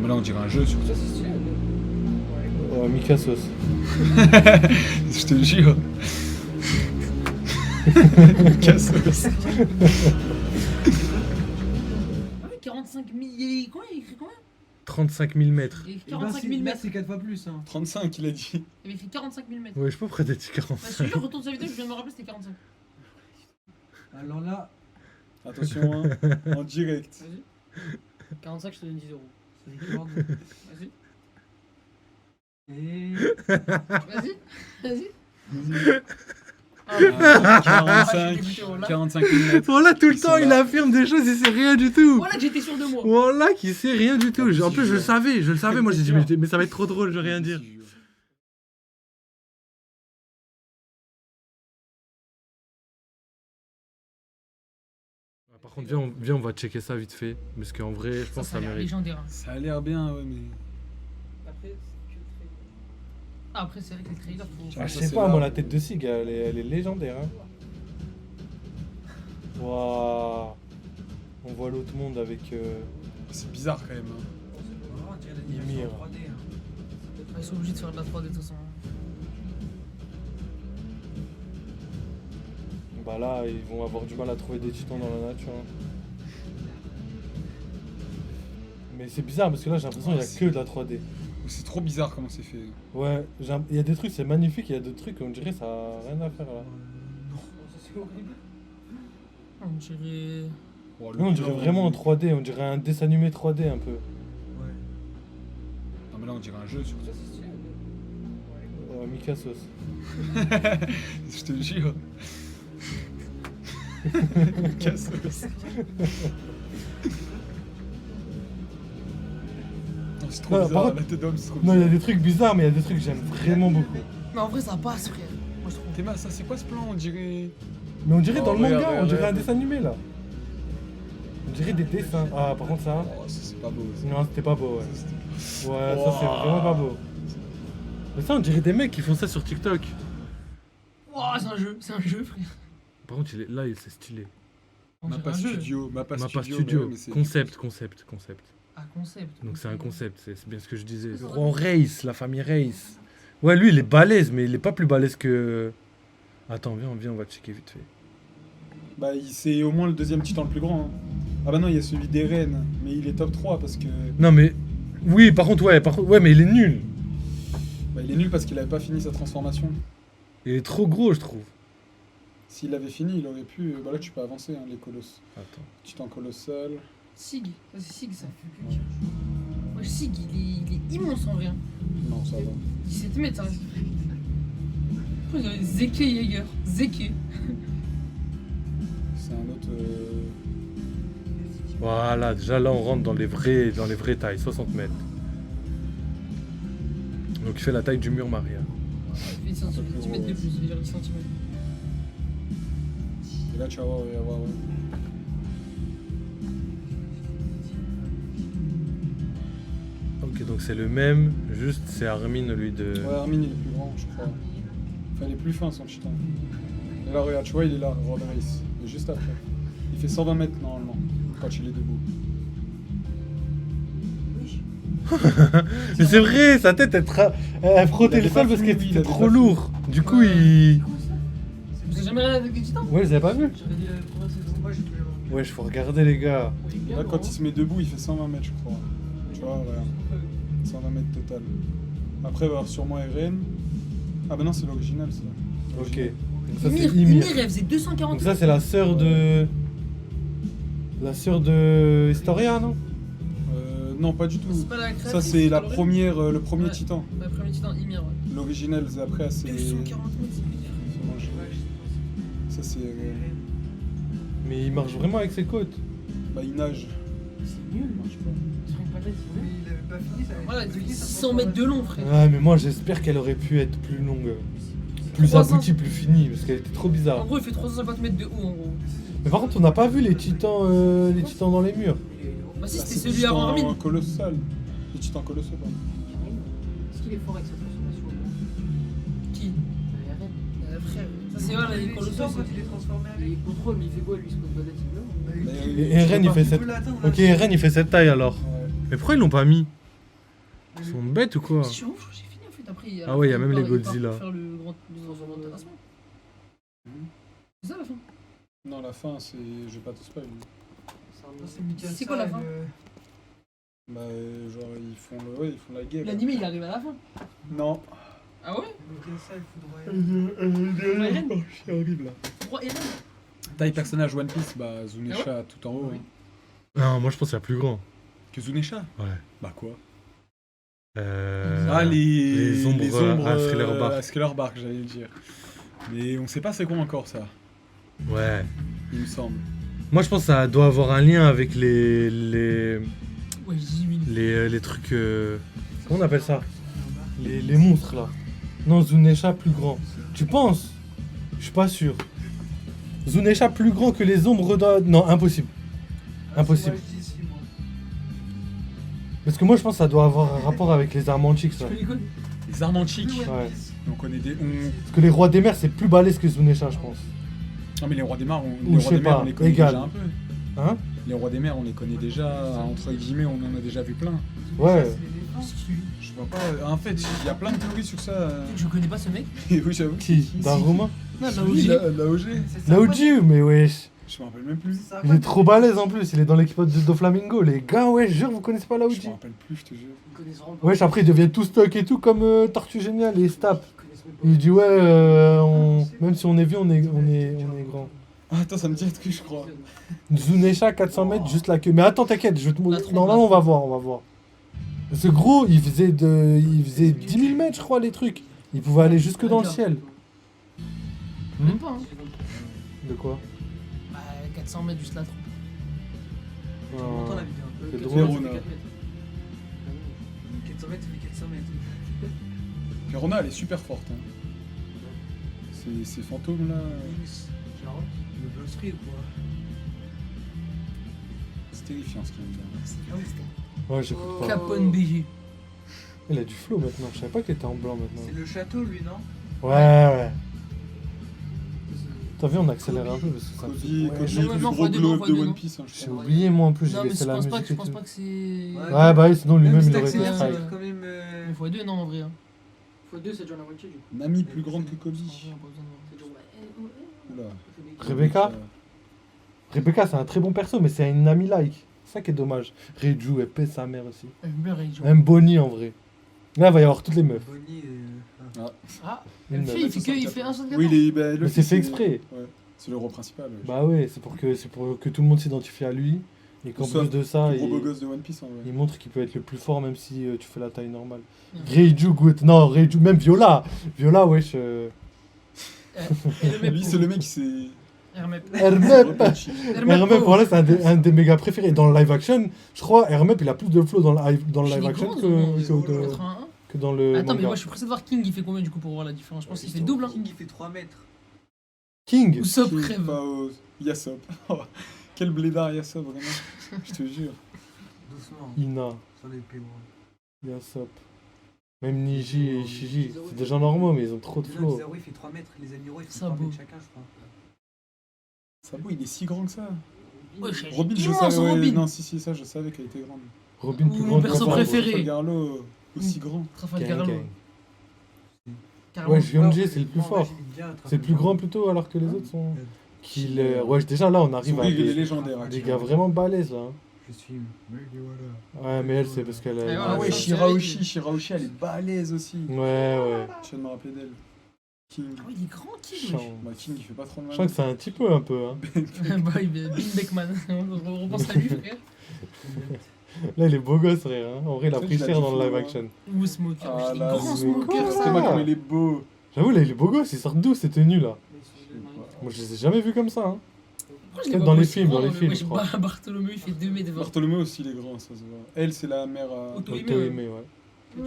mais là on dirait un jeu sur Ça, c'est stylé. Ouais, Mikassos. Je te jure. Cassos. Ah oui, 45 000. Il écrit combien 35 000 mètres. Il écrit Et bah, 45 000 mètres. c'est 4 fois plus. Hein. 35 il a dit. Il avait écrit 45 000 mètres. Ouais, je sais pas pourquoi t'as dit Bah, 45. celui-là, retourne sa vidéo, je viens de me rappeler, c'était 45. Alors là, Attention, hein, en direct. Vas-y. 45, je te donne 10 euros. c'est équivalent. Vas-y. Et. Vas-y. Vas-y. Ah, Ah, je suis 45, dégoûté, voilà. 45 mm. Voilà, tout le Ils temps, sont il là. affirme des choses, il sait rien du tout. Voilà que j'étais sûr de moi. Voilà, qui sait rien du tout. Ah, En plus, je le savais, Moi, j'ai dit, Sûr. mais ça va être trop drôle, je vais rien dire. Par contre, viens, on va checker ça vite fait. Parce qu'en vrai, je pense que Ça a ça l'air mérite. légendaire. Ça a l'air bien, ouais, mais. Après, c'est que très. Ah, après, c'est vrai que les trailers, faut. Ah, je Ça, sais c'est pas, là. moi, la tête de Sig, elle est légendaire. Hein. Waouh. On voit l'autre monde avec. C'est bizarre quand même. Hein. Ymir. Ils sont obligés de faire de la 3D de toute façon. Bah là, ils vont avoir du mal à trouver des titans dans la nature. Hein. Mais c'est bizarre parce que là, j'ai l'impression qu'il n'y a que de la 3D. C'est trop bizarre comment c'est fait. Ouais, il y a des trucs, c'est magnifique, il y a d'autres trucs, on dirait ça a rien à faire là. C'est horrible. On dirait. Oh, Nous, on dirait vraiment en 3D, on dirait un dessin animé 3D un peu. Ouais. Non, mais là on dirait un jeu sur Ça, c'est stylé. Mikassos. Je te jure. Cassos. C'est trop Non, bizarre, par la tête d'homme, c'est trop Non, il y a bizarre. des trucs bizarres, mais il y a des trucs que j'aime vraiment beaucoup. Mais en vrai, ça passe, frère. Moi, je trouve. Théma, ça c'est quoi ce plan? On dirait. Mais on dirait Oh, dans le regarde, manga, on regarde, dirait un regarde. dessin animé là. On dirait des dessins. Ah, par contre, ça. Oh, ça c'est pas beau. Ça. Non, c'était pas beau, ouais. Ça, c'était- Ouais, ça c'est vraiment pas beau. Mais ça, on dirait des mecs qui font ça sur TikTok. Ouah, c'est un jeu, frère. Par contre, là, c'est stylé. On dirait Mappa un jeu. Studio, Mappa Mappa Studio. Studio, mais ouais, mais c'est- concept. Ah, concept. Donc c'est un concept, c'est bien ce que je disais. C'est ça. En Race, la famille Race. Ouais, lui, il est balèze, mais il est pas plus balèze que... Attends, viens, on va checker vite fait. Bah, c'est au moins le deuxième titan le plus grand. Hein. Ah bah non, il y a celui d'Eren, mais il est top 3 parce que. Non, mais... Oui, par contre, ouais, mais il est nul. Bah, il est nul parce qu'il avait pas fini sa transformation. Il est trop gros, je trouve. S'il avait fini, il aurait pu. Bah là, tu peux avancer, hein, les colosses. Attends. Titan colossal. Sig. Ça, c'est Sig, ça. Ouais, Sig, il est immense en vrai. Hein. Non, ça va. 17 mètres, ça reste. Après, j'avais Zeke Jaeger. Zeke. C'est un autre. Voilà, déjà là, on rentre dans les vraies tailles, 60 mètres. Donc il fait la taille du mur Maria. Il fait 10 cm de plus, il fait 10 cm. Et là, tu vas voir, il va y avoir. Ok, donc c'est le même, juste c'est Armin, lui, de... Ouais, Armin, il est plus grand, je crois. Enfin, il est plus fin, son titan. Et là, regarde, tu vois, il est là, Road Race. Et juste après. Il fait 120 mètres normalement, quand il est debout. Mais c'est vrai, sa tête, elle frottait Il le avait sol pas parce qu'elle fini, il était avait trop pas lourd. Du coup, Ouais. il... Vous avez jamais regardé avec des titans? Ouais, vous avez pas vu? J'avais dit la première saison, moi j'ai pu l'avoir. Wesh, faut regarder les gars. Là, quand il se met debout, il fait 120 mètres, je crois. Tu vois, voilà. 120 mètres total. Après, il va y avoir sûrement Eren. Ah bah non, c'est l'original, ça. Ok. L'original. Donc ça, c'est Ymir, Ymir. elle faisait 240 Donc ça, c'est la sœur de... La sœur de Historia, non? Non, pas du tout. C'est pas la créatrice, Ça, c'est la l'origine. première, le premier Ouais. titan. Le premier titan, Ymir, ouais. L'original, c'est après, c'est. 240 mètres, c'est bizarre. Ça, c'est. Mais il marche vraiment avec ses côtes. Bah, il nage. C'est nul, moi je sais pas. Sur une patate, il avait pas fini, ça avait Voilà, expliqué sa 100 mètres de long, frère. Ouais, mais moi, j'espère qu'elle aurait pu être plus longue. Plus 300. aboutie, plus finie, parce qu'elle était trop En bizarre. gros, il fait 350 mètres de haut, en gros. Mais par contre, on n'a pas vu les titans dans les murs. Bah, si, Bah, c'était c'est celui avant titan Armin. colossal. Les titans colossaux, pardon. Est-ce qu'il est fort avec sa transformation? Qui Frère, ça c'est vrai, les colossos. Quand il est transformé, il contrôle, mais il fait quoi lui? Il se compte pas Bah, Et Eren, il fait cette... Ok, Eren, il fait cette taille alors. Ouais. Mais pourquoi ils l'ont pas mis? Ils sont bêtes ou quoi? Si je suis ouf, j'ai fini en fait. Après, Ah ouais, y a même les il part Godzilla. pour faire le grand terrassement. C'est ça la fin. Non, la fin, c'est. Je vais pas te spoil. C'est Mikasa, C'est quoi la fin Bah, genre, ils font, ouais, ils font la guerre. L'animé il arrive à la fin. Non. Ah ouais Mikasa, il faudrait. C'est horrible là. Roi Eren. Taille personnage One Piece, bah, Zunesha tout en haut. Oui. hein. Non, moi je pense qu'il y a plus grand. Que Zunesha Ouais. Bah, quoi Ah, les ombres à Thriller Bark. à Thriller Bark, j'allais le dire. Mais on sait pas c'est quoi encore ça, Ouais. il me semble. Moi je pense que ça doit avoir un lien avec Ouais, Jimmy. les trucs. Comment on appelle ça? Les monstres là. Non, Zunesha plus grand. Tu penses? Je suis pas sûr. Zunesha plus grand que les ombres de... Non, impossible. Impossible. Moi, je dis si, moi. Parce que moi je pense que ça doit avoir un rapport avec les Armantiques là. Tu connais Les armes antiques, Ouais. on connaît des. Parce que les rois des mers c'est plus balèze que Zunesha je pense. Non, mais les rois des mers, Ou les je rois sais des mers, pas, on les connaît égal. déjà un peu. Hein? Les rois des mers, on les connaît déjà, entre guillemets, on en a déjà vu plein. Ouais. Ça, c'est l'éléphant. Je vois pas. En fait, il y a plein de théories sur ça. Je connais pas ce mec. Et oui, j'avoue. Qui? D'un romain? Non, là où Oui, j'ai. la OG. C'est ça, Laoji, mais wesh. Je me rappelle même plus. ça, Il est trop balèze en plus, il est dans l'équipe de Doflamingo. Les gars, ouais, je jure, vous connaissez pas Je Laoji. me rappelle plus, je te jure. Ils connaissent vraiment pas. Wesh, après, ils deviennent tout stock et tout comme Tortue Géniale et ils se tapent. Ils connaissent même pas. Il dit, ouais, même si on est vieux, on est grand. Ah, attends, ça me dit un truc, je crois. Zunesha, 400 mètres, juste la queue. Mais attends, t'inquiète, je vais te La montrer. trompe, Normalement, là. on va voir. Ce gros, il faisait 10 000 mètres, je crois, les trucs. Il pouvait aller jusque dans le ciel. Même pas, hein. De quoi? Bah, 400 mètres juste la trompe. On entend la vidéo. C'est 400 drôle. mètres, ça fait 4 mètres. 400 mètres, ça fait 400 mètres. Perona, elle est super forte. Hein. Ces fantômes là. Genre, le Blood Street ou quoi? C'est terrifiant ce qu'il vient de dire. Ah oui, c'était. Ouais, j'écoute pas. Capone BG. Il a du flow maintenant, je savais pas qu'il était en blanc maintenant. C'est le château, lui, non? Ouais. T'as vu, on accélère un peu parce que ça me Kobe, fait- Kobe, Ouais, le j'ai- plus non, gros fois deux, glow non, up fois de deux, One non. Piece. Hein, je J'ai crois. oublié moi en plus, j'ai Non, mais laissé je la pense pas musique que, et je pense tout. pas que c'est. Ouais, bah oui, sinon lui-même il aurait été c'est strike. quand même. x2 non en vrai. Hein. x2 c'est déjà la moitié du coup. Nami plus grande que Kobe. En vrai, on a pas besoin de voir. C'est déjà Oula. Rebecca Rebecca, c'est un très bon perso, mais c'est une amie like. C'est ça qui est dommage. Reiju, elle pèse sa mère aussi. J'aime bien Rage. Même Bonnie en vrai. Là, il va y avoir toutes les meufs. Bonnie. Ah, Une il meuf. il fait un 1,74. Oui, bah, le Mais c'est fils, fait exprès. Ouais. C'est le rôle principal. Ouais. Bah ouais, c'est pour que tout le monde s'identifie à lui. Et qu'en Soit plus de ça, le gros beau il, gosse de One Piece en vrai. il montre qu'il peut être le plus fort même si tu fais la taille normale. Ouais. Reiju, good. Non, Reiju, même Viola. Viola, wesh. Lui, c'est le mec qui s'est. Hermep. Hermep Hermep, oh. voilà, c'est un des méga préférés. Dans le live action, je crois, Hermep, il a plus de flow dans le live Il est action grand, que 81. dans le Attends, mais manga. moi je suis pressé de voir King, il fait combien du coup pour voir la différence. Je pense qu'il fait double. Hein. King, il fait 3 mètres. King Usopp King, crève. pas au- Yasop. Quel blédard Yasop, vraiment. Je te jure. Doucement. Ina, Sur l'épée, moi. Yasop. Même Niji et Ishiji, c'est des gens normaux, mais ils ont trop de Déjà, flow. Zero, il fait 3 mètres. Les amiraux, ils font Ça 3 beau. mètres chacun, je crois. Sabo, il est si grand que ça. Ouais, Robin, je immense, savais. Ouais, Robin. non, si, ça, je savais qu'elle était grande. Robin Ou plus mon grand que perso Papa. préféré. Garlo aussi grand. Trafalgar Gang, Gallo. gang. Carrément. Ouais, Yonji, c'est le plus Non, fort. j'aime bien C'est le plus grand plutôt, alors que les autres sont... Killer. Ouais, déjà là, on arrive Son à rire, il est des légendaire. gars vraiment balèzes, là. hein. Je suis. Mais voilà. Ouais, mais elle, c'est parce qu'elle Ouais, a... Ah ouais, ça, Shiraoshi, elle est balèze aussi. Ouais. Je viens de me rappeler d'elle. King. Ah oui, il est grand King. Chiant. Bah, King, il fait pas trop de Je mal. crois que c'est un petit peu, un peu. Hein. Bah, Bill Beckman. On repense à lui, frère. Là, il est beau gosse, frère. Hein. En vrai, il a Tu sais pris que je cher l'ai dans le live kiffé, action. Ou Smoker. Ah Il est là, grand Smoker. Smoker, C'est ça. moi comme il est beau. J'avoue, là, il est beau gosse. Il sort d'où ces tenues, là? Moi, je les ai jamais vus comme ça. Hein. Pourquoi je les Peut-être vois dans pas les aussi films, grands, dans les mais films, moi, je crois. Bartholomew, il fait 2 mètres 20. Bartholomew aussi, il est grand, ça se voit. Elle, c'est la mère à. Auto-aimé, Auto-aimé, ouais.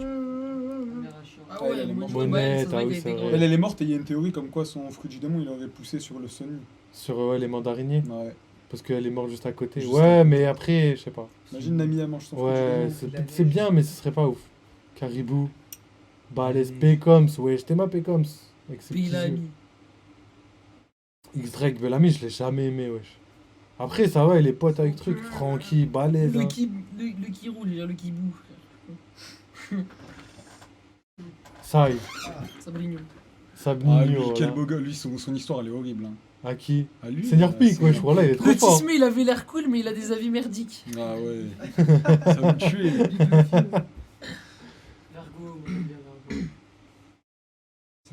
Ah Ouais, ouais, elle est moi, morte. ouais, ça se Honnête, voit ah qu'il oui, était c'est grand. vrai. Elle est morte et il y a une théorie comme quoi son fruit du démon, il aurait poussé sur le Sony. Sur les mandariniers. Ouais. Parce qu'elle est morte juste à côté. Juste Ouais, à côté. mais après, je sais pas. Imagine Nami, elle mange son fruit Ouais, du démon. c'est bien, mais ce serait pas ouf. Caribou. Balèze, Pécoms. Ouais, j'étais ma Pécoms. Avec ses petits yeux. Bellamy. X-Drake, Bellamy, je l'ai jamais aimé, wesh. Après, ça va, il est pote avec truc. Francky, balèze. Le hein. qui roule, le qui boue. Sai. Sabrignon. Sabnino. lui, voilà. quel beau gars. Lui, son histoire, elle est horrible. Hein. À qui Ah, lui, Seigneur Pic, Seigneur wesh, voilà, il est trop Le fort. Tismé, il avait l'air cool, mais il a des avis merdiques. Ah ouais. Ça va me tuer. Vergo, moi j'aime bien Vergo.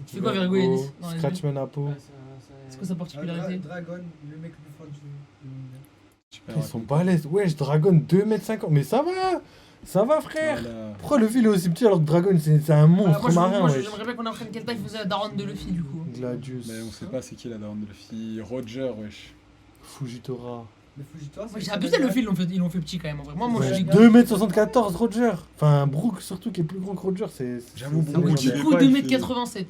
C'est quoi Vergo, Yanis dans les Scratchman Apo. Ouais, C'est quoi sa particularité Dragon, le mec le plus fort du monde. Super Ils sont balèzes. Wesh, Dragon 2m50. Mais ça va. Ça va, frère. Voilà. Pourquoi Luffy il est aussi petit alors que Dragon c'est un monstre Moi, marin, wesh. j'aimerais bien qu'on apprenne quelle taille faisait la daronne de Luffy du coup. Gladius. Mais on sait pas c'est qui la daronne de Luffy. Roger, wesh. Fujitora. Le Fujitora, Moi j'ai abusé Luffy, ils l'ont fait petit quand même en vrai. Moi je Ouais, dis 2m74 Roger. Enfin, Brook surtout qui est plus grand que Roger, c'est. J'avoue, c'est- Brook, c'est il est légendaire. Kiku pas, il fait- 2m87.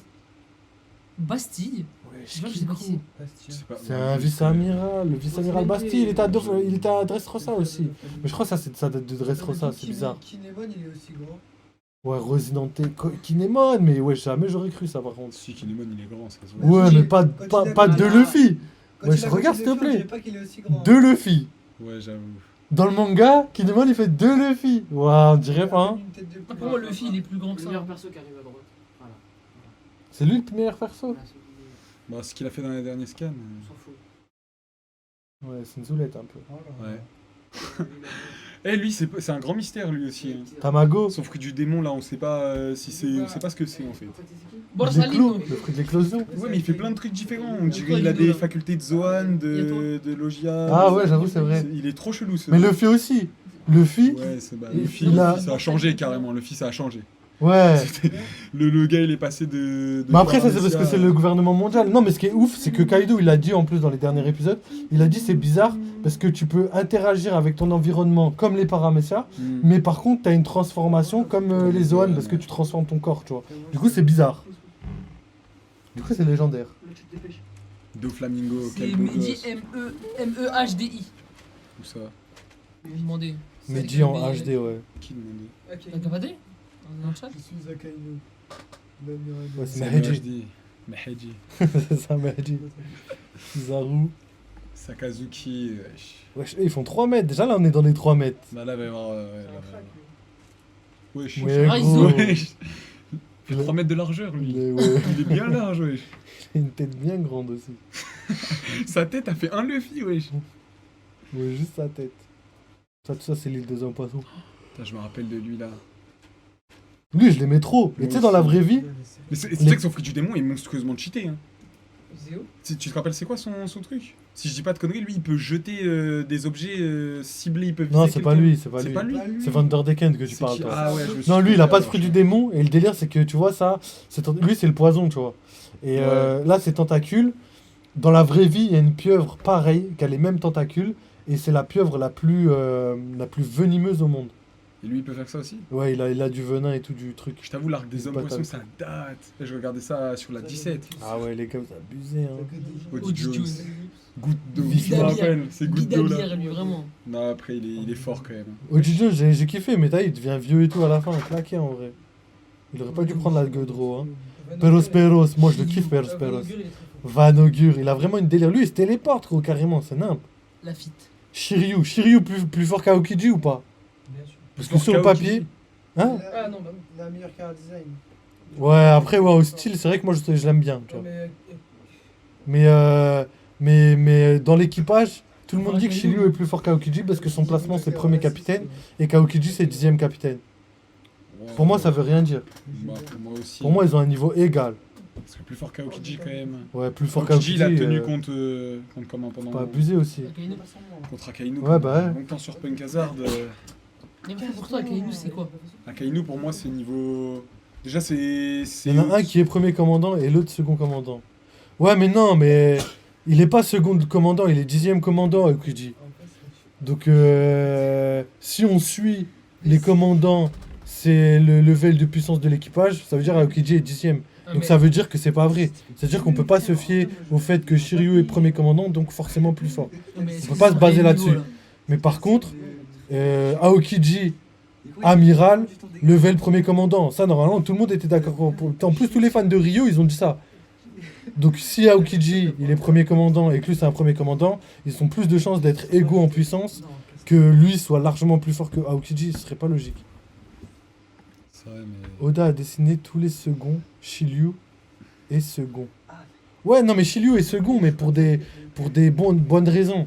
Bastille. Wesh, Je sais pas qui c'est. Je sais pas. C'est un vice-amiral, le vice-amiral Bastille, il était à Dressrosa aussi. Mais je crois que ça date de Dressrosa, c'est bizarre. Kinemon, il est aussi grand. Ouais, Rosinante, Kinemon, mais ouais, jamais j'aurais cru ça par contre. Si, Kinemon, il est grand, ça se voit. Ouais, mais pas de Luffy. Quand Ouais, il a regarde connu s'il te Luffy, on plaît. dirait pas qu'il est aussi grand. Deux Luffy. Ouais, j'avoue. Dans le manga, Kinemon il fait deux Luffy. Waouh, on dirait pas, hein. Une tête de Pour moi Luffy il est plus grand que Le ça. meilleur perso qui arrive à droite. Voilà. C'est lui le meilleur perso. Voilà, celui qui- Bah, ce qu'il a fait dans les derniers scans. On s'en fout. Ouais, c'est une zoulette un peu. Ouais. Eh, lui, c'est un grand mystère, lui aussi. Hein. Tamago, Son fruit du démon, là, on sait pas si c'est. On sait pas ce que c'est en fait. Borsalino. le fruit de l'éclosion. Ouais, mais il fait plein de trucs différents. On Il y a dirait quoi, qu'il a Lido, des là facultés de Zoan, Il y a de Logia. Ah ouais, j'avoue, c'est vrai. Il est trop chelou ce. Mais Luffy aussi. Luffy, Ouais, c'est bah, il- Luffy, il a- Luffy, ça a changé carrément. Luffy, ça a changé. ouais. C'était- le gars, il est passé de. Mais après, ça c'est parce Paramecia que c'est le gouvernement mondial. Non, mais ce qui est ouf, c'est que Kaido, il a dit en plus dans les derniers épisodes, il a dit c'est bizarre parce que tu peux interagir avec ton environnement comme les Paramecia, Hmm. mais par contre, t'as une transformation comme les Zoan parce que tu transformes ton corps, tu vois. Du coup, c'est bizarre. Du coup, c'est légendaire. Là, tu te dépêches. Doflamingo, C'est quel beau Mehdi gosse. MEHDI. Tout ça. Vous me demandez. Mais dit en HD, ouais. Qui demandait T'as capté dans le chat? Je suis Akainu. Ouais, c'est C'est Mahedi. Mahedi. C'est ça, Mahedi. Kizaru. Sakazuki. Wesh, ils font 3 mètres. Déjà, là, on est dans les 3 mètres. Bah là, il va y avoir. Ouais, Wesh. Ouais, Ah, ils gros. ont- Wesh. Il fait 3 mètres de largeur, lui. Il est, ouais. Il est bien large, wesh. Il a une tête bien grande aussi. Sa tête a fait un Luffy, wesh. Ouais, juste sa tête. Ça, tout ça, c'est l'île des hommes poissons. Putain, je me rappelle de lui là. Lui, je l'aimais trop. Et tu sais, dans la vraie vie, Mais c'est vrai que son fruit du démon est monstrueusement cheaté. Hein. Zéo. Tu te rappelles, c'est quoi son truc? Si je dis pas de conneries, lui il peut jeter des objets ciblés, il peut viser non, c'est pas quelqu'un. lui, c'est pas C'est lui. pas lui. C'est Van der Decken que tu C'est parles, qui toi. Ah ouais, je me suis Non, lui, il a trompé, pas de alors, fruit du démon. Et le délire, c'est que tu vois ça, lui, c'est le poison, tu vois. Et là, c'est tentacules. Dans la vraie vie, il y a une pieuvre pareille, qui a les mêmes tentacules. Et c'est la pieuvre la plus venimeuse au monde. Et lui il peut faire ça aussi? Ouais, il a du venin et tout, du truc. Je t'avoue, l'arc des C'est hommes pas poissons, top. ça date. Et je regardais ça sur la 17. Ah ouais, les gars, vous abusez, hein. Oji Oji Jones. Jones. Goutte d'eau. Vif Je me d'Abière. rappelle, c'est goutte d'eau là. Guidabière, lui, vraiment. Non, après il est fort quand même. Oji Jones, j'ai kiffé, mais t'as, il devient vieux et tout à la fin, claqué en vrai. Il aurait pas dû prendre la Godro, hein. Peros, moi je le kiffe, Peros. Van Augur, il a vraiment une délire. Lui, il se téléporte, gros, carrément, c'est nimp. La fit. Shiryu plus fort qu'Aokiji ou pas? Bien sûr. Parce que sur le papier. Hein? Ah non, bah Il a un meilleur car design. Ouais, après, ouais, au style, c'est vrai que moi je l'aime bien, tu vois. Mais dans l'équipage, tout le monde dit que Shiryu est plus fort qu'Aokiji parce que son placement c'est premier capitaine et qu'Aokiji c'est 10e capitaine. Pour moi, ça veut rien dire. Bah, pour moi aussi. Pour moi, ils ont un niveau égal. Parce que plus fort qu'Aokiji quand même. Ouais, plus fort Aokiji, qu'Aokiji. il a tenu contre comment pendant. Pas abusé aussi. Akainu. Contre Akainu. Ouais, bah ouais. Longtemps sur Punk Hazard. Mais pour toi, Akainu, c'est quoi? Akainu pour moi c'est niveau. Déjà c'est. Il y en a un qui est premier commandant et l'autre second commandant. Ouais, mais non, mais il est pas second commandant, il est 10e commandant, Aokiji. Donc, si on suit les commandants, c'est le level de puissance de l'équipage, ça veut dire Aokiji est 10e. Donc ça veut dire que c'est pas vrai. C'est-à-dire qu'on peut pas se fier au fait que Shiryu est premier commandant, donc forcément plus fort. On peut pas se baser là-dessus. Mais par contre, Aokiji, amiral, level premier commandant. Ça, normalement, tout le monde était d'accord. En plus, tous les fans de Ryo, ils ont dit ça. Donc si Aokiji, il est premier commandant et que lui, c'est un premier commandant, ils ont plus de chances d'être égaux en puissance que lui soit largement plus fort que Aokiji. Ce serait pas logique. C'est vrai, mais. Oda a dessiné tous les seconds, Shiryu est second. Ouais, non, mais Shiryu est second, mais pour des bonnes raisons.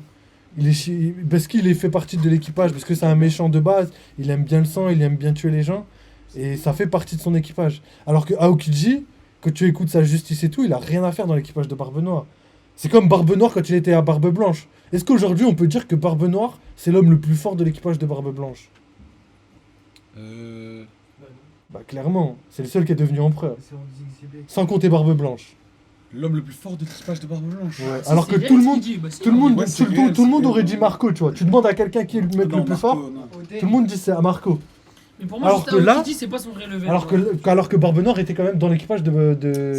Parce qu'il fait partie de l'équipage, parce que c'est un méchant de base, il aime bien le sang, il aime bien tuer les gens, et ça fait partie de son équipage. Alors que Aokiji, quand tu écoutes sa justice et tout, il a rien à faire dans l'équipage de Barbe Noire. C'est comme Barbe Noire quand il était à Barbe Blanche. Est-ce qu'aujourd'hui on peut dire que Barbe Noire, c'est l'homme le plus fort de l'équipage de Barbe Blanche? Bah clairement, c'est le seul qui est devenu empereur. C'est en exhibé. Sans compter Barbe Blanche. L'homme le plus fort de l'équipage de Barbe Blanche. Ouais. C'est- Alors c'est que réel tout le ce monde, qu'il dit. Bah, si, tout le monde, Ouais, c'est tout réel, le monde c'est aurait réel. dit Marco, tu vois. Tu demandes à quelqu'un qui est le mec Non, le plus Marco, fort, non. tout le monde dit c'est à Marco. Mais pour moi, Alors juste que là- Aokiji, c'est pas son vrai level. Alors que Barbe Noire était quand même dans l'équipage C'est de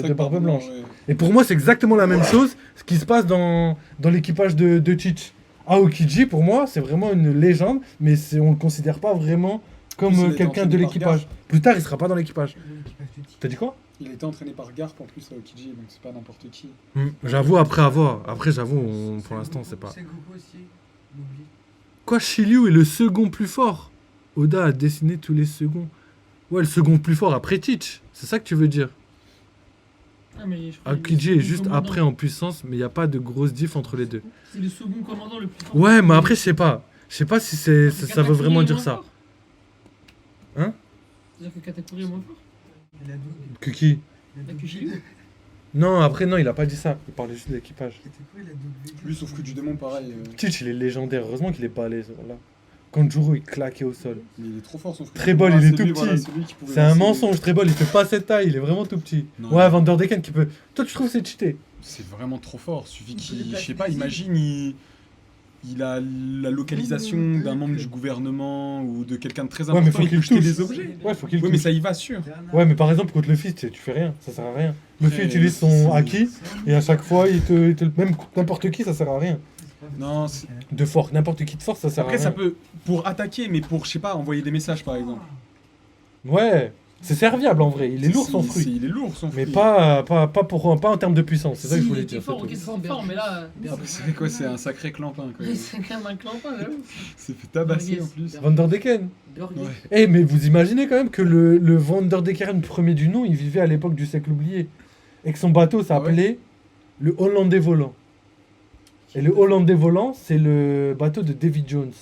vrai que Barbe Blanche. ouais. Et pour moi, c'est exactement la même chose ce qui se passe dans l'équipage de Teach. Aokiji, pour moi, c'est vraiment une légende, mais on le considère pas vraiment comme En plus, il a été quelqu'un de entraîné par l'équipage. Garp. Plus tard, il sera pas dans l'équipage. L'équipage de Tic. T'as dit quoi? Il a été entraîné par Garp en plus à Okiji, donc c'est pas n'importe qui. J'avoue, après j'avoue, pour l'instant, c'est pas. C'est Goku aussi. N'oublie. Quoi, Shiryu est le second plus fort? Oda a dessiné tous les seconds. Ouais, le second plus fort après Teach. C'est ça que tu veux dire? Ah, mais je crois que Aokiji le est juste second après commandant. en puissance, mais il n'y a pas de grosse diff entre les deux. C'est le second commandant le plus fort. Ouais, mais après, je sais pas. Je sais pas si ça veut Katakuri vraiment est dire moins ça. fort. Hein? C'est-à-dire que Katakuri est moins fort. Et la double. Que qui? Bah, que Shiryu. Non, après, non, il a pas dit ça. Il parlait juste de l'équipage. C'était quoi la double? Lui, sauf que du démon, pareil. Teach, il est légendaire. Heureusement qu'il est pas allé là. Quand Juro, il claquait au sol. Mais il est trop fort, son frère. Très bol, Ah, il est c'est tout lui, petit. voilà, lui qui pouvait C'est un lancer- mensonge, très bol. Il fait pas cette taille. Il est vraiment tout petit. Non, Ouais, mais Vanderdecken qui peut. Toi, tu trouves que c'est cheaté? C'est vraiment trop fort. Suffit Il peut qu'il. Je déplacer sais pas, des îles. imagine, il a la localisation d'un membre du gouvernement ou de quelqu'un de très Ouais, mais important. faut il qu'il peut jeter touche. des objets. Ouais, faut qu'il Oui, mais touche. ça y va sûr. Ouais, mais par exemple, contre le fils, tu fais rien. Ça sert à rien. Le fils Ouais, utilise c'est- son acquis et à chaque fois, même n'importe qui, ça sert à rien. Non, c'est- De force, n'importe qui de force, ça sert après à ça rien. peut pour attaquer, mais pour je sais pas envoyer des messages par exemple. Ouais, c'est serviable en vrai. Il est lourd son fruit. Il est lourd son fruit. Mais pas en termes de puissance. C'est ça que je Si, voulais il était dire. fort, c'est ok, tout. c'est fort, mais là. Après, c'est quoi, c'est un sacré clampin quoi. C'est quand même un clampin, j'avoue. C'est fait tabasser en Yes. plus. Vanderdecken. Ouais. Eh, mais vous imaginez quand même que le Vanderdecken premier du nom, il vivait à l'époque du siècle oublié. Et que son bateau s'appelait le Hollandais volant. Et le Hollandais volant, c'est le bateau de Davy Jones.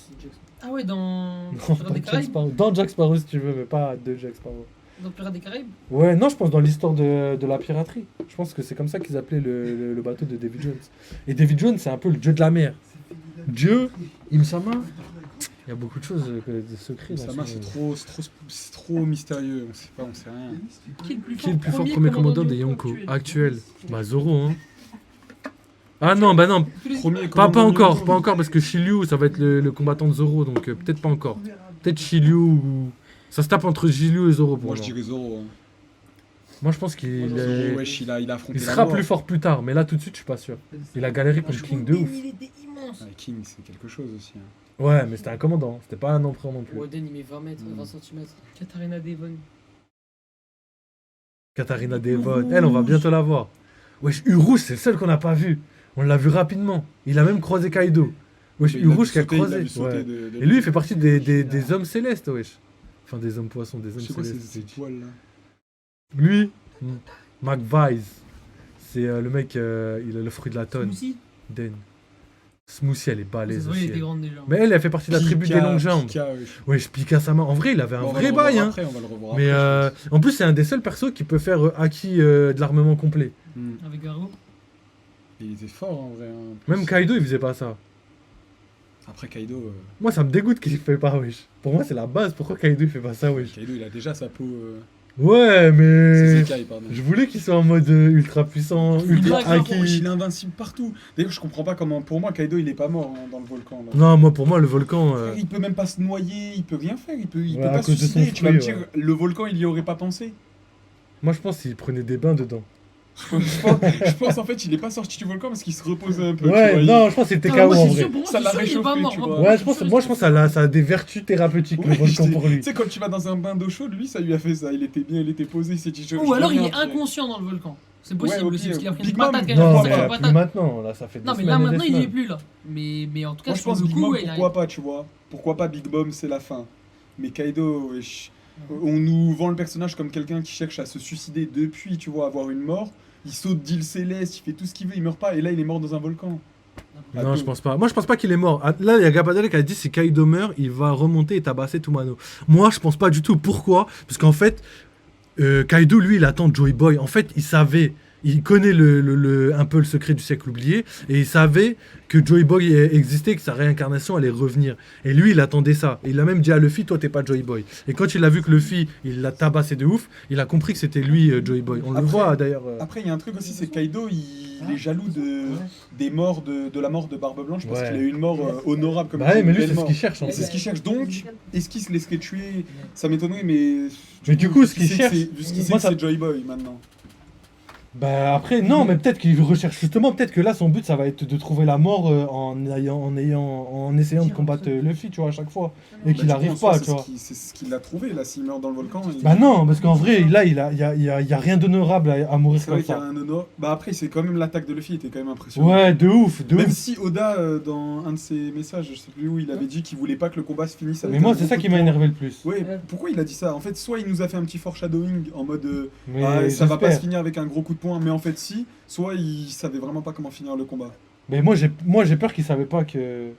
Ah ouais, dans Non, Pirates pas des Jack Caraïbes. Sparrow. Dans Jack Sparrow si tu veux, mais pas de Jack Sparrow. Dans Pirates des Caraïbes. Ouais, non, je pense dans l'histoire de la piraterie. Je pense que c'est comme ça qu'ils appelaient le bateau de Davy Jones. Et Davy Jones, c'est un peu le dieu de la mer. Dieu, Imsama. Il y a beaucoup de choses, de secrets. dans Sama, ce- c'est trop mystérieux. On sait pas, on sait rien. Qui est le plus Qui est le plus fort premier commandant des Yonko actuel? Bah Zoro, hein. Ah non, bah non, Premier pas commandant encore, Yonko. pas encore, parce que Shiryu, ça va être le combattant de Zoro, donc peut-être pas encore. Peut-être Shiryu ou... Ça se tape entre Shiryu et Zoro pour Moi moi. je dirais Zoro. Hein. Moi je pense qu'il Zoro, est... wesh, il a affronté il la sera mort. plus fort plus tard, mais là tout de suite je suis pas sûr. Il a galéré contre King de ouf. Il était immense. Ouais, King, c'est quelque chose aussi. Hein. Ouais, mais c'était un commandant, c'était pas un empereur non plus. Woden il met 20 mètres, Mm. 20 cm. Katarina Devon. Katharina Devon, elle on va bientôt la voir. Wesh, Urouge c'est le seul qu'on n'a pas vu. On l'a vu rapidement. Il a même croisé Kaido. Wesh, Mais il a Urouge dû qui a sauter, il a croisé. dû sauter Ouais. de Et lui il fait partie des hommes célestes, wesh. Enfin des hommes poissons, des hommes C'est quoi ces célestes. poils là? Lui, McVise, c'est le mec, il a le fruit de la tonne. Smoothie. Den. Smoothie, elle est balèze C'est vrai, il aussi. était Elle. grande déjà. Mais elle fait partie de la tribu des longues jambes. Pika, wesh. Wesh, Pika Sama. En vrai, il avait un Bon, on va vrai le revoir bail, hein. Après, on va le revoir Mais après, je en plus, c'est un des seuls persos qui peut faire acquis de l'armement complet. pense. Avec Garou. Il était fort en vrai. hein. Même Kaido, il faisait pas ça. Après Kaido, Moi, ça me dégoûte qu'il fait pas, wesh. Pour moi, c'est la base. Pourquoi Kaido, il fait pas ça, wesh? Kaido il a déjà sa peau. Ouais, C'est mais. Sekai, pardon. Je voulais qu'il soit en mode ultra puissant, ultra grave, Wesh, acquis. il est invincible partout. D'ailleurs, je comprends pas comment. Pour moi, Kaido il est pas mort hein, dans le volcan. Là. Non, moi, pour moi, le volcan. Frère, il peut même pas se noyer, il peut rien faire, il peut Ouais, pas à se cause de son suicider. Tu vas me fruit, dire, le volcan il y aurait pas pensé. Moi, je pense qu'il prenait des bains dedans. je pense en fait il est pas sorti du volcan parce qu'il se reposait un peu. tu Ouais, vois, non, je pense que c'était Ah, KO moi, en c'est vrai. sûr, pour moi, Ça c'est l'a sûr, il est pas réchauffé, mort. tu Moi, vois. pour Ouais, je pense, moi, je pense que ça a des vertus thérapeutiques, le Ouais, volcan je pour lui. Tu sais, quand tu vas dans un bain d'eau chaude, lui ça lui a fait ça. Il était bien, il était posé, il s'est dit je. Ou je alors il reviens est après. inconscient dans le volcan. C'est Ouais, possible ok, aussi, parce qu'il a pris une Big Mom. patate quand il Non, a mais pris sa plus patate. maintenant, là, ça fait des Non, mais semaines là et des maintenant il y est semaines. plus là. Mais en tout cas, Moi je sur pense le Big coup, Mom, il a. pourquoi pas, tu vois. Pourquoi pas Big Mom, c'est la fin. Mais Kaido, wesh. On nous vend le personnage comme quelqu'un qui cherche à se suicider depuis, tu vois, avoir une mort. Il saute d'île céleste, il fait tout ce qu'il veut, il meurt pas. Et là, il est mort dans un volcan. Non, je pense pas. Moi, je pense pas qu'il est mort. Ah, là, il y a Gabriel qui a dit si Kaido meurt, il va remonter et tabasser Tomano. Moi, je pense pas du tout. Pourquoi? Parce qu'en fait, Kaido, lui, il attend Joy Boy. En fait, il savait, il connaît un peu le secret du siècle oublié, et il savait que Joy Boy existait, que sa réincarnation allait revenir. Et lui, il attendait ça. Et il a même dit à Luffy, toi, t'es pas Joy Boy. Et quand il a vu que Luffy, il l'a tabassé de ouf, il a compris que c'était lui, Joy Boy. On le Après- voit d'ailleurs. Après, il y a un truc aussi, c'est que Kaido, il est jaloux des morts de la mort de Barbe Blanche parce Ouais. qu'il a eu une mort honorable comme Bah ouais, une mais lui, belle c'est ce mort. qu'il cherche en Et c'est fait. ce qu'il cherche. Donc, est-ce qu'il se laisserait tuer? Ça m'étonnerait, mais. Mais du coup, ce qu'il qu'il cherche. Vu ce qu'il sait moi, que ça- c'est Joy Boy maintenant. Bah après non, mais peut-être qu'il recherche justement, peut-être que là son but ça va être de trouver la mort en essayant de combattre Luffy, tu vois, à chaque fois, et qu'il Bah, du coup, arrive en soi, pas, c'est tu vois. C'est ce qu'il a trouvé là, s'il meurt dans le volcan. Bah non, parce qu'en vrai là il y a rien d'honorable à mourir C'est comme vrai qu'il y a ça. un honneur. Bah après, c'est quand même l'attaque de Luffy était quand même impressionnante. Ouais, de ouf, de Même ouf. si Oda, dans un de ses messages, je sais plus où, il avait dit qu'il voulait pas que le combat se finisse avec Mais moi un c'est ça gros qui coup m'a de poing. énervé le plus. Ouais, pourquoi il a dit ça? En fait, soit il nous a fait un petit foreshadowing en mode Mais ah, ça va pas j'espère. se finir avec un gros coup de poing, mais en fait si, soit il savait vraiment pas comment finir le combat. Mais moi j'ai peur qu'il savait pas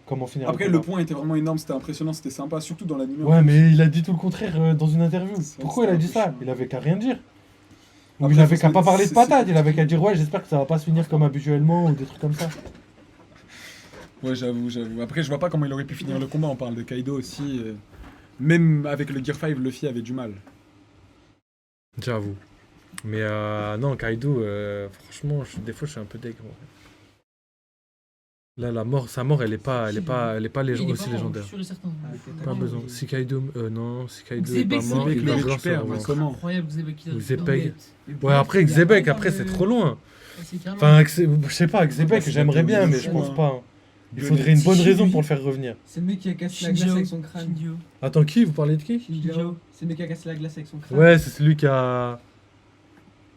comment finir. Après, le point était vraiment énorme, c'était impressionnant, c'était sympa, surtout dans l'anime. Ouais, mais il a dit tout le contraire dans une interview. C'est vrai Pourquoi que il a dit c'était un ça? peu Il avait qu'à rien dire. Ou Après, il avait faut qu'à se pas mettre- parler de c'est- patate, il avait qu'à dire ouais, j'espère que ça va pas se finir comme habituellement ou des trucs comme ça. Ouais, j'avoue. Après, je vois pas comment il aurait pu finir le combat, on parle de Kaido aussi. Même avec le Gear 5, Luffy avait du mal. J'avoue. Mais non, Kaido, franchement, des fois je suis un peu deg. en vrai. Là, sa mort, elle est pas Il est aussi pas légendaire. sûr et certain. Pas besoin. Si Kaido, non, si Kaido est Xebec, pas mort, Xebec, il le va récupère, récupérer. mais comment Incroyable, Xebec. il a Ou des Zepeg. dinguettes. Ouais, après Xebec, après c'est trop loin. C'est carrément- Enfin, je sais pas, Xebec, c'est j'aimerais bientôt bien, une mais je fois, pense hein. pas. Il faudrait une bonne raison pour le faire revenir. C'est le mec qui a cassé la glace Shinjo. avec son crâne. Shinjo. Attends, qui? Vous parlez de qui? Shinjo. C'est le mec qui a cassé la glace avec son crâne. Ouais, c'est celui qui a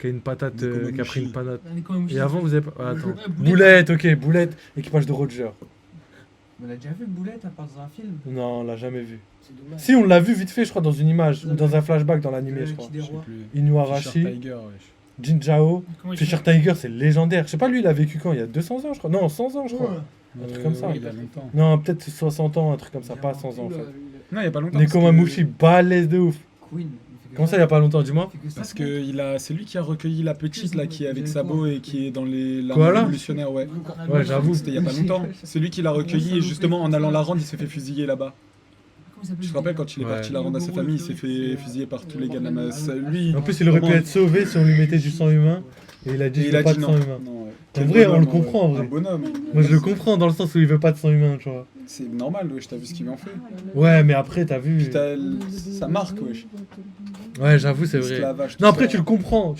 une patate, Nekomamushi. qui a pris une patate. On est quand même Et avant, vous avez pas. Ah, attends. Ouais, Boulette, ok, Boulette, équipage de Roger. On a déjà vu Boulette à part dans un film. Non, on l'a jamais vu. C'est dommage. Si, on l'a vu vite fait, je crois, dans une image, ou dans un flashback dans l'animé, je crois. Qui des rois. Inuarashi, Tiger, wesh. Jinjao, Comment il Fisher fait Tiger, c'est légendaire. Je sais pas, lui, il a vécu quand? Il y a 200 ans, je crois. Non, 100 ans, je crois. Un truc comme ça. Il y a longtemps. Non, peut-être 60 ans, un truc comme ça, pas 100 ans en fait. Non, il y a pas longtemps. Nekomamushi, balèze de ouf. Queen. Comment ça, il y a pas longtemps, dis-moi? Parce que c'est lui qui a recueilli la petite là qui est avec Sabo et qui est dans la Koala révolutionnaire, ouais. Ouais, j'avoue. C'était il y a pas longtemps. C'est lui qui l'a recueilli et justement en allant la rendre, il s'est fait fusiller là-bas. Comment il s'appelle Je te rappelle quand il est Ouais. parti la rendre à sa famille, il s'est fait fusiller par tous les gars de la masse. Lui, En plus, il aurait pu vraiment- être sauvé si on lui mettait du sang humain. Et il a dit, et je il veux a pas dit de non. sang humain. Non, ouais. En Quel vrai, on bonhomme, le comprend, en Un vrai. bonhomme. Moi, je le comprends dans le sens où il veut pas de sang humain, tu vois. C'est normal, wesh, t'as vu ce qu'ils lui ont fait. Ouais, mais après, t'as vu. Puis ça marque, wesh. Ouais, j'avoue, c'est vrai. L'esclavage, tout Non, après, ça. tu le comprends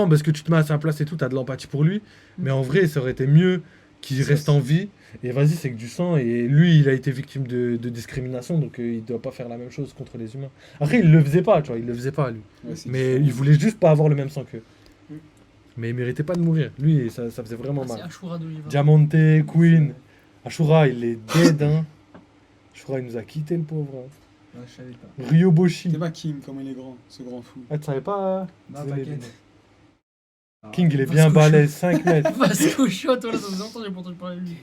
parce que tu te mets à sa place et tout, t'as de l'empathie pour lui. Mais en vrai, ça aurait été mieux qu'il Ça, reste en vie. Et vas-y, c'est que du sang. Et lui, il a été victime de discrimination, donc il doit pas faire la même chose contre les humains. Après, il le faisait pas, tu vois, il le faisait pas, lui. Ouais, c'est Mais différent. il voulait juste pas avoir le même sang qu'eux. Mais il méritait pas de mourir. Lui, ça faisait vraiment C'est mal. Ashura d'Oliva. Diamante, Queen, Ashura, il est dead, hein. Ashura, il nous a quitté, le pauvre. hein. Ouais, je savais pas. Ryoboshi. C'est ma King, comment il est grand, ce grand fou. Ah, tu savais pas Non, Désolé, t'inquiète. King, il est Vasco bien Shot. balèze, 5 mètres. Vasco Shot, voilà, ça faisait longtemps que j'ai pas entendu parler de lui.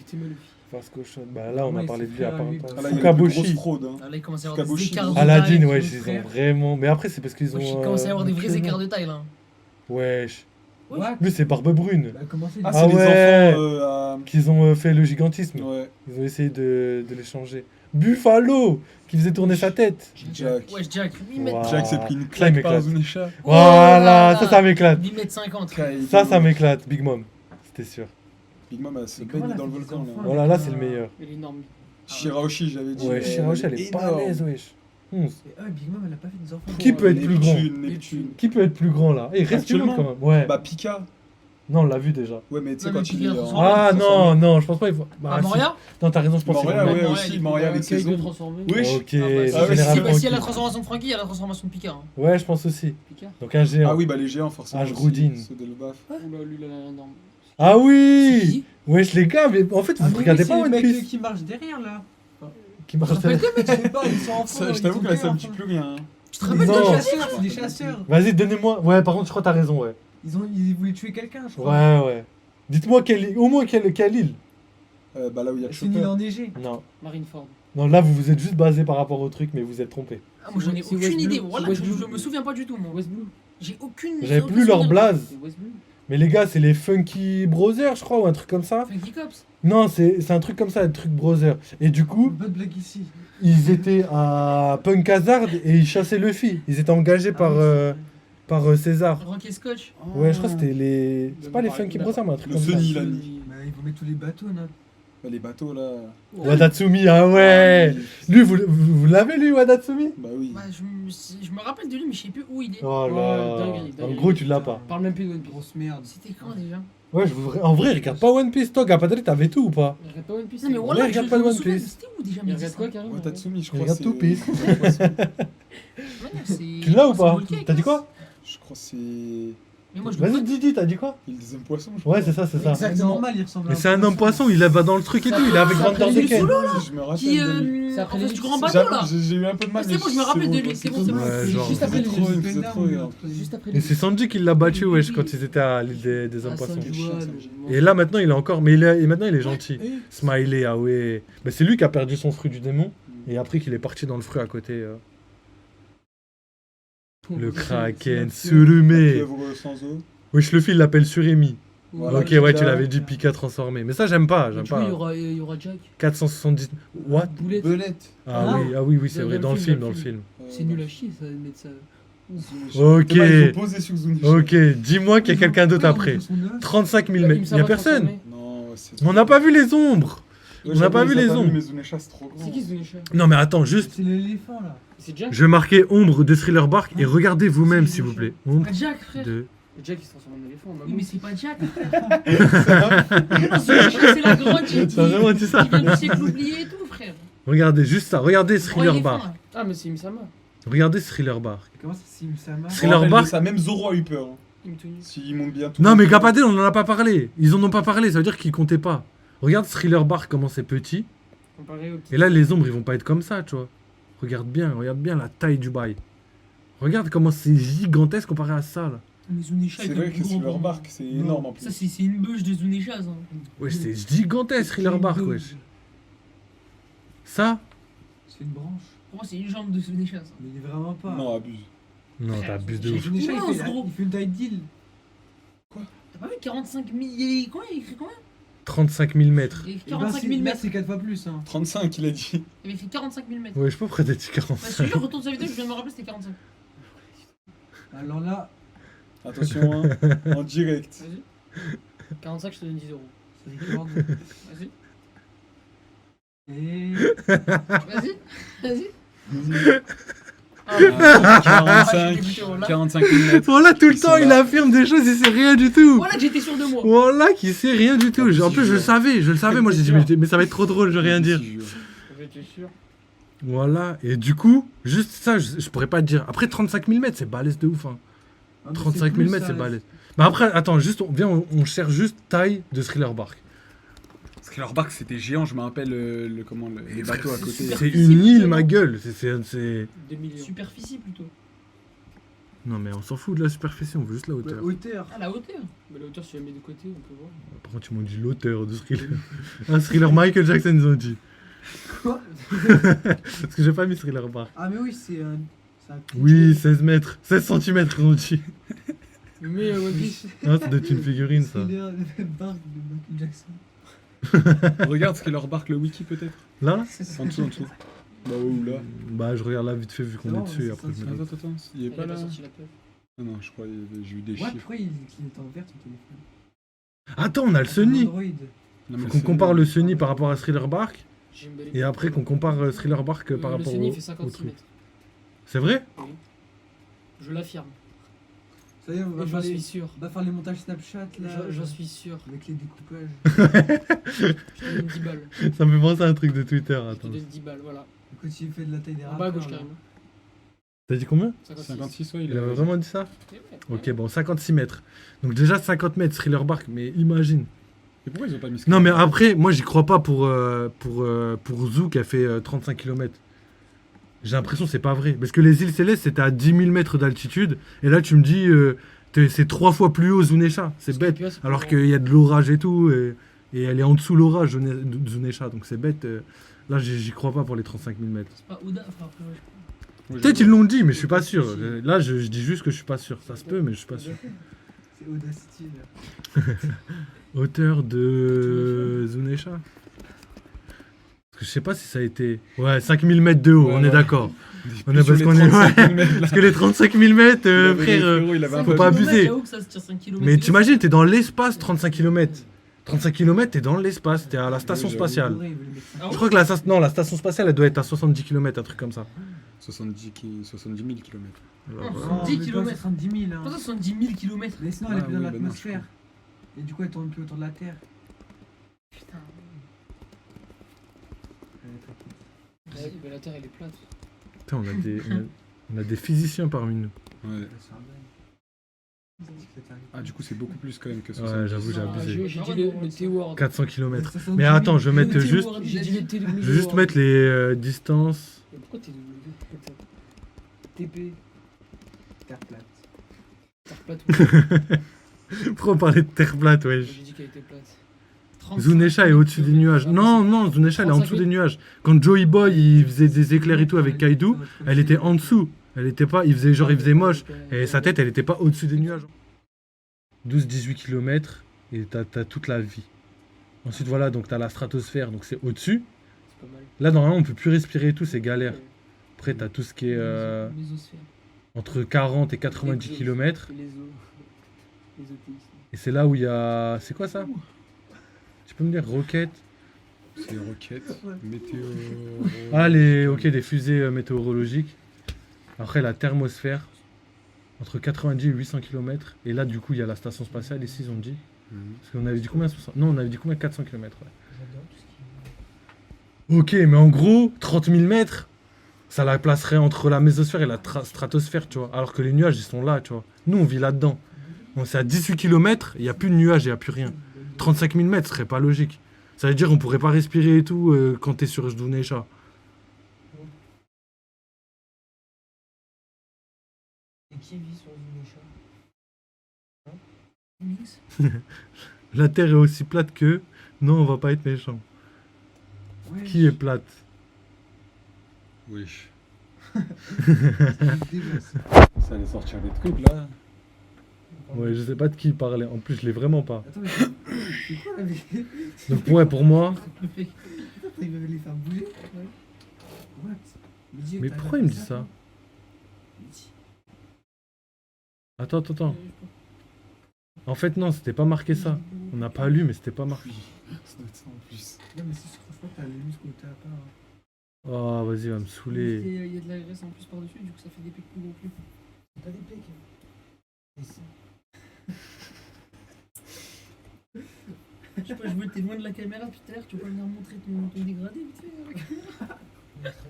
Vasco Shot. Bah là, on a Comment parlé il de s'est lui à fait part à lui, longtemps. Ah là, il y a une plus grosse Fukaboshi. fraude. Hein. Ah, là, il commence à y avoir des Fukaboshi. écarts de Aladdin, taille. ouais, son ils ont frère. vraiment. Mais après, c'est parce qu'ils ont. Wesh, il commence à y avoir des vrais Clément. écarts de taille là. Wesh. What Lui, c'est Barbe Brune. Bah, comment c'est Ah, Ah c'est les ouais. enfants Qu'ils ont fait le gigantisme. Ouais, Ils ont essayé de les changer. Buffalo qui faisait tourner sa tête. Jack. Wesh, Jack, 8 mètres. Wow. Jack s'est pris une Ça claque par m'éclate. Zunesha. Voilà, Oh là ça m'éclate. 8 mètres 50. Ça m'éclate, Big Mom. C'était sûr. Big Mom a se Mais comment baigné elle a dans le fait des volcan là. enfants Voilà, là, c'est le meilleur. Il est énorme. Shiraoshi, j'avais dit. Ouais, Shiraoshi, elle est énorme. balèze, wesh. 11. Et Big Mom, elle a pas fait des enfants. Qui peut être plus grand Neptune. Qui peut être plus grand là? Et reste humain Actuellement quand même. Ouais. Bah Pika. Non, on l'a vu déjà. Ouais, mais tu sais Non, mais quand il Pika, est. il a en- transformé. Ah non, non, je pense pas. Il faut... Ah, si. Moria Non, t'as raison, je pense que Moria, c'est ouais, Moria, aussi, il- Moria avec ses Kaido ongles. transformé. Wesh. Ok, Ah, bah, c'est ouais, si, généralement. bah, si, il y a la qui- transformation de Frankie, il y a la transformation de Pika. Hein. Ouais, je pense aussi. Picard. Donc un géant. Ah oui, bah les géants forcément. Age aussi, Rudin. Ceux d'Elbaf. Oula, lui, il a l'air énorme. Ah oui Si. Wesh, les gars, mais en fait, vous Ah, mais regardez oui, pas c'est One le mec Piece qui marche derrière là. qui marche Ça peut être Je sais pas, ils sont enfants. Ça, je t'avoue que là ça me dit plus rien. Hein. Tu te rappelles Non. de Des la chasseurs, c'est des chasseurs. Vas-y, donnez-moi. Ouais, par contre, je crois que t'as raison, ouais. Ils voulaient tuer quelqu'un, je crois. Ouais. Dites-moi au moins quelle île. Bah là où il y a C'est une île Chopper. enneigée. Non. Marineford. Non, là, vous vous êtes juste basé par rapport au truc, mais vous êtes trompé. Ah, moi j'en ai C'est aucune West idée. Blue. Voilà, C'est West je Blue. me souviens pas du tout, moi. West Blue. J'ai aucune. J'avais aucun plus leur souvenir. blaze. C'est West Blue. Mais les gars, c'est les Funky Brothers, je crois, ou un truc comme ça. Funky Cops. Non, c'est un truc comme ça, un truc Brothers. Et du coup, Pas de blague ici. ils étaient à Punk Hazard et ils chassaient Luffy. Ils étaient engagés par César. Rock et Scotch. Ouais, je crois que c'était les. C'est Le pas les Paris- Funky Brothers, mais un truc Le comme ça. Sony, il a mis. Bah, ils vont mettre tous les bateaux, là. Bah, les bateaux là. Wadatsumi, ah ouais. Lui, vous l'avez lui, Wadatsumi? Bah oui. Bah, je me rappelle de lui, mais je sais plus où il est. Oh là. Ouais, dinguerie, En dinguerie. gros, tu l'as pas. Parle même plus de One Piece. Grosse merde. C'était quand déjà? Ouais, en vrai, regarde pas One Piece, toi, Gapadri, t'avais tout ou pas? Il regarde pas One Piece. Non, mais il voilà, regarde je pas me One souviens, Piece. c'était où déjà? Il regarde quoi carrément? Ouais, Tatsumi, je Il crois. regarde c'est- tout Piece. Tu Tu l'as ou pas? T'as dit quoi? Je crois que c'est. Mais moi je le Vas-y, vois. Didi, t'as dit quoi? Il deuxième poisson, je Ouais, crois. c'est ça. C'est Exactement. normal, il ressemble à Mais c'est un homme poisson, il va dans le truc et tout, il est avec c'est Van après der les Decken. solo, Je me rappelle. Qui de lui. C'est après en fait les du Beats. grand bateau là. J'ai eu un peu de mal. Ah, c'est bon, je me rappelle de lui, c'est bon, c'est bon. Ouais, genre. Juste C'est après trop, les c'est trop. Juste après Et les c'est Sanji qui l'a battu, wesh, quand ils étaient à l'île des hommes Ah, poissons. Sanji, ouais, le- Et là, maintenant, il est encore. Mais et maintenant, il est gentil. Smiley, ah ouais. Bah, c'est lui qui a perdu son fruit du démon. Et après, qu'il est parti dans le fruit à côté. Le Kraken, Surumé. Pieuvre sans eau. Wesh, Luffy, il l'appelle Surimi. Voilà, Ok, ouais, tu Pika. l'avais dit, Pika transformé. Mais ça, j'aime pas, Du j'aime coup, pas. il y aura Jack. 470. What? Boulette. Belette. Ah oui, oui, c'est vrai, dans le film, dans le film. C'est nul à chier ça, de mettre ça. Ok. Ils ont posé sur Zunisha. Ok, dis-moi qu'il y a quelqu'un d'autre après. 35 000 mètres. Il y a personne. Non, ouais, c'est. On n'a pas vu les ombres. Ouais, on n'a pas j'avoue, vu ils les ont ombres. Mais Zunisha, c'est trop grand. C'est qui ce Zunisha? Non, mais attends, juste. C'est l'éléphant, là. C'est Jack? Je vais marquer ombre de Thriller Bark et regardez vous-même, s'il vous plaît. Ombre Pas Jack, frère. de. Jack il se transforme en éléphant. Oui, mais c'est pas Jack, frère. Non, c'est la grotte qui T'as vraiment dit ça? qui vient du siècle oublié et tout, frère. Regardez, juste ça. Regardez Gros Thriller éléphant, Bark. là. Ah, mais c'est Imsama. Regardez Thriller Bark. Comment ça, Sim Sama C'est- Je me rappelle Bark. de ça, même Zoro a eu peur. Hein. Imtoni. S'ils montent bien tout. Non, mais Gapadel, on en a pas parlé. Ils en ont pas parlé, ça veut dire qu'ils comptaient pas. Regarde Thriller Bark, comment c'est petit. Comparé au petit. Et là, les ombres, ils vont pas être comme ça, tu vois. Regarde bien la taille du bail. Regarde comment c'est gigantesque comparé à ça, là. Mais Zunisha, C'est il est vrai plus que grand c'est leur pour moi. barque, c'est énorme en plus. Ça, c'est une bûche de Zunisha, ça. Wesh, c'est gigantesque, Thriller Bark, wesh. Ça? C'est une branche. Pour moi, c'est une jambe de Zunisha, ça. Mais il est vraiment pas. Non, abuse. Non, t'abuses de ouf. Zunisha, Non, gros. il fait une taille d'île. T'as pas vu 45 000. Il écrit combien 35 000 mètres. Il écrit Et ben, 45 000 là, mètres. c'est 4 fois plus. Hein. 35, il a dit. Il avait écrit 45 000 mètres. Ouais, je sais pas pourquoi t'as dit Bah, 45. si je retourne sa vidéo, je viens de me rappeler, c'était 45. Alors là, Attention, hein, en direct. Vas-y. 45, je te donne 10 euros. c'est des cordes. Vas-y. Et. Vas-y, vas-y. Ah, Ah, j'ai 45, débuté, voilà. 45 000 mètres. Voilà, tout le Ils temps, sont il là. affirme des choses, il sait rien du tout. Voilà que j'étais sûr de moi. Voilà, qui sait rien du tout. En plus, je le jure. savais. Moi, j'ai dit, mais ça va être trop drôle, je vais rien dire. J'étais sûr. Voilà, et du coup, juste ça, je pourrais pas te dire. Après, 35 000 mètres, c'est balèze de ouf. Hein. Ah, mais 35 c'est 000 plus, mètres, ça. c'est balèze. Mais après, attends, juste, on cherche juste taille de Thriller Bark. Parce que leur barque, c'était géant, je me rappelle les bateaux à côté. super- C'est une île, ma gueule. C'est. 2 millions. Superficie plutôt. Non, mais on s'en fout de la superficie, on veut juste la Ouais, hauteur. hauteur. Ah, la hauteur. Mais la hauteur, si tu la mets de côté, on peut voir. Par contre, ils m'ont dit l'auteur de Thriller. Un Thriller Michael Jackson, ils ont dit. Quoi? Parce que j'ai pas mis Thriller Bark. Ah, mais oui, c'est un. c'est un truc. Oui, 16 mètres. 16 cm, ils ont dit. Mais One Piece. Ah, ça doit être une figurine, ça. C'est le barque de Michael Jackson. Regarde ce qu'il leur barque le wiki peut-être. Là En dessous, en dessous. Bah ou là. Bah, je regarde là vite fait vu qu'on C'est est bon, dessus. Et c'est après, je me Attends, dis. attends, il est Il pas a là. pas sorti la peur. Ah non, je crois que j'ai eu des Ouais, chiffres. pourquoi il est en vert son téléphone? Attends, on a le Sunny. Android. Non, mais Faut qu'on c'est- compare le Sunny par rapport à Thriller Bark. J'ai une belle Et après qu'on compare Thriller Bark par Le rapport Sony au, fait au 56 truc. mètres. C'est vrai? Oui. Je l'affirme. Ça y est, on va Et faire, j'en les... suis sûr. on va faire les montages Snapchat là. J'en suis sûr. Avec les découpages. Je te donne 10 balles. Ça me fait penser à un truc de Twitter. Je te Attends. donne 10 balles, voilà. Quand il fait de la taille des En rappeurs. bas à gauche, là. carrément. T'as dit combien? 56. 56, ouais, Il avait vraiment dit ça? Eh ouais. Ok, bon, 56 mètres. Donc déjà 50 mètres Thriller Bark, mais imagine. Et pourquoi ils ont pas mis ce Non, mais après, moi j'y crois pas pour Zou qui a fait 35 km. J'ai l'impression que c'est pas vrai. Parce que les îles Célestes, c'était à 10 000 mètres d'altitude. Et là, tu me dis, c'est 3 fois plus haut Zunesha. C'est bête. Alors qu'il y a de l'orage et tout. Et elle est en dessous l'orage, Zunesha. Donc c'est bête. Là, j'y crois pas pour les 35 000 mètres. C'est pas Oda, enfin après, ouais, je Peut-être ils l'ont dit, mais je suis pas sûr. Là, je dis juste que je suis pas sûr. Ça se peut, mais je suis pas sûr. C'est Audacity là. Hauteur de Zunesha. Parce que je sais pas si ça a été. Ouais, 5000 mètres de haut, Ouais, on est ouais. d'accord. On Plus est sur parce les qu'on est. 35 Ouais. 000 mètres, là. Parce que les 35 000 mètres, Il avait frère. les frérots, il avait un faut peu- pas abuser. J'avoue que ça se tire 5 km. Mais t'imagines, t'es dans l'espace 35 km. 35 km, t'es dans l'espace, t'es à la station Oui, j'avoue. spatiale. Bourré, il veut le mettre Ah Je crois que la station spatiale, elle doit être à 70 km, un truc comme ça. 70 000 km. Alors, Non, 10 mais kilomètres. 70 000 hein. Pas 70 000 km. Mais sinon, elle est Ah plus dans oui, bah non, l'atmosphère. Et du coup, elle tourne plus autour de la Terre. Putain. Ouais, mais la Terre elle est plate. putain, on a des physiciens parmi nous. Ouais. Ah, du coup, c'est beaucoup plus quand même que 70. Ouais, j'avoue, j'ai Ah, abusé. j'ai dit le T-word. 400 km. 70 Mais attends, je vais mettre Le juste. T-word, j'ai dit le T-word. Je vais juste mettre les distances. Mais pourquoi t'es W? TP. Terre plate. Terre plate. Pourquoi on parlait de terre plate, wesh? J'ai dit qu'elle était plate. 35 Zunesha est au-dessus des nuages. Ah, Non, non, Zunesha elle est en 35 dessous des nuages. Quand Joey Boy il faisait des éclairs et tout avec Kaido, elle était en dessous. Elle était pas, il faisait moche. Et sa tête, elle était pas au-dessus des nuages. 12-18 km et t'as toute la vie. Ensuite, voilà, donc t'as la stratosphère, donc c'est au-dessus. C'est pas mal. Là, normalement, on peut plus respirer et tout, c'est galère. Après, t'as tout ce qui est Mésosphère. entre 40 et 90 km. Les OTX. Et c'est là où il y a. C'est quoi ça? Tu peux me dire roquette? C'est roquettes, météo. Ah, ok, des fusées météorologiques. Après, la thermosphère, entre 90 et 800 km. Et là, du coup, il y a la station spatiale, ici, ils ont dit. Mhm. Parce qu'on avait dit combien? Non, on avait dit combien? 400 km, ouais. Ok, mais en gros, 30 000 mètres, ça la placerait entre la mésosphère et la stratosphère, tu vois. Alors que les nuages, ils sont là, tu vois. Nous, on vit là-dedans. Bon, c'est à 18 km, il n'y a plus de nuages, il n'y a plus rien. 35 000 mètres, ce serait pas logique. Ça veut dire qu'on pourrait pas respirer et tout quand t'es sur Zunesha. Et qui vit sur Zunesha? Mix. La Terre est aussi plate que... Non, on va pas être méchant. Ouais. Qui est plate? Wesh. Dégueulasse. Ça allait sortir des trucs là. Ouais, je sais pas de qui il parlait. En plus, je l'ai vraiment pas. Attends, mais c'est quoi la vie? Donc, ouais, pour moi... Attends, il veut les faire bouger? What? Mais pourquoi il me dit ça? Attends. En fait, non, c'était pas marqué ça. On n'a pas lu, mais c'était pas marqué. Ça doit être ça en plus. Non, mais si franchement, t'as les muscles où t'as pas. Oh, vas-y, va me saouler. Il y a de la graisse en plus par-dessus, du coup ça fait des pics plus gros plus. C'est pas des pecs. Je sais pas, je vois que t'es loin de la caméra depuis tout à l'heure, tu peux pas venir montrer ton dégradé vite fait à la caméra.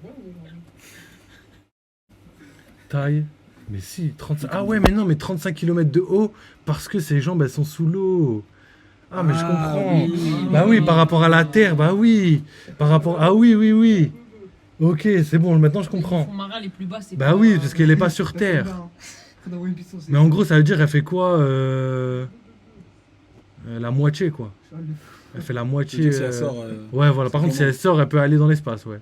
Taille. Mais si, 35... Ah ouais, mais non, mais 35 km de haut, parce que ses jambes, elles sont sous l'eau. Ah, mais je comprends. oui. Bah oui, par rapport à la Terre, bah oui. Par rapport... Ah oui. Ok, c'est bon, maintenant je Le fond comprends. marin les plus bas, c'est Bah pas- oui, parce qu'elle est pas sur Terre. Mais en gros, ça veut dire, elle fait quoi la moitié, quoi. Elle fait la Tu veux moitié... dire si elle sort. Ouais, voilà. Par contre, si elle sort, elle peut aller dans l'espace, ouais.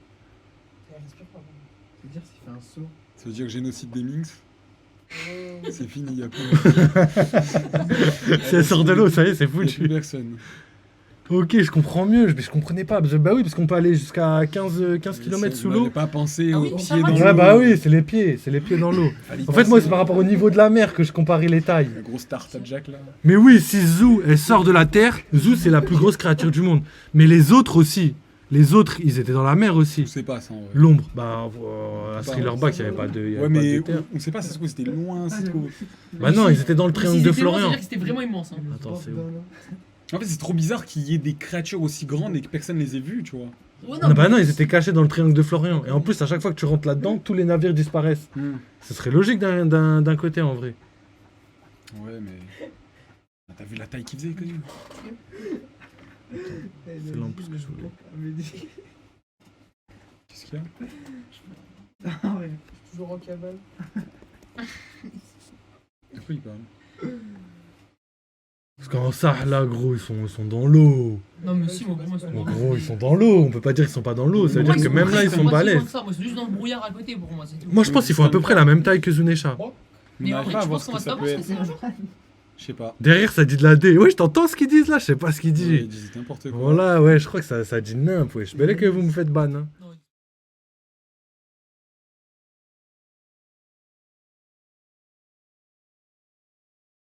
C'est-à-dire s'il fait un saut. Ça veut dire que génocide des Minx, c'est fini, il n'y a plus. Si elle sort de l'eau, ça y est, c'est Il y a plus foutu. personne. Ok, je comprends mieux, mais je comprenais pas. Bah oui, parce qu'on peut aller jusqu'à 15 km sous On l'eau. n'avait pas pensé Ah aux oui, ça pieds va, dans tu l'eau. Ouais, bah oui, c'est les pieds dans l'eau. Fallait En fait, moi, penser. c'est par rapport au niveau de la mer que je comparais les tailles. La grosse tarte Jack là. Mais oui, si Zou, elle sort de la terre, Zou, c'est la plus grosse créature du monde. Mais les autres aussi. Les autres, ils étaient dans la mer Je aussi. sais pas ça en vrai. L'ombre, bah, à Thriller-Back, il n'y avait pas de, il y avait Ouais, pas mais de terre. on sait pas, ça se trouve c'était loin, c'est trop. Bah non, ils étaient dans le triangle de Florian. C'est-à-dire que c'était vraiment immense. Hein. Attends, c'est où? En fait, c'est trop bizarre qu'il y ait des créatures aussi grandes et que personne les ait vues, tu vois. Ouais, Non, bah non, ils étaient cachés dans le triangle de Florian. Et en plus, à chaque fois que tu rentres là-dedans, tous les navires disparaissent. Ce serait logique d'un côté, en vrai. Ouais, mais. Ah, t'as vu la taille qu'il faisait quand même. C'est l'en plus que je voulais. Qu'est-ce qu'il y a Ah ouais. Toujours en cavale. De quoi il parle? Parce qu'en Sahla, gros, ils sont dans l'eau. Non, mais si, moi, pour moi, ils sont Bon, dans gros, ils sont dans l'eau. On peut pas dire qu'ils sont pas dans l'eau. Ça veut Pour dire moi, que même là, ils sont balèzes. Moi, c'est juste dans le brouillard à côté pour moi, c'est tout. Moi, je pense qu'ils font à peu près la même taille que Zunesha. Mais on Mais n'arrive en pas à fait, voir tu ce penses que qu'on ça va peut savoir être. Je sais pas. Derrière, ça dit de la D. Ouais, je t'entends ce qu'ils disent là. Je sais pas ce qu'ils Ouais, disent. ils disent n'importe quoi. Voilà, ouais, je crois que ça dit nimp, wesh. Mais là que vous me faites ban. Hein. Non,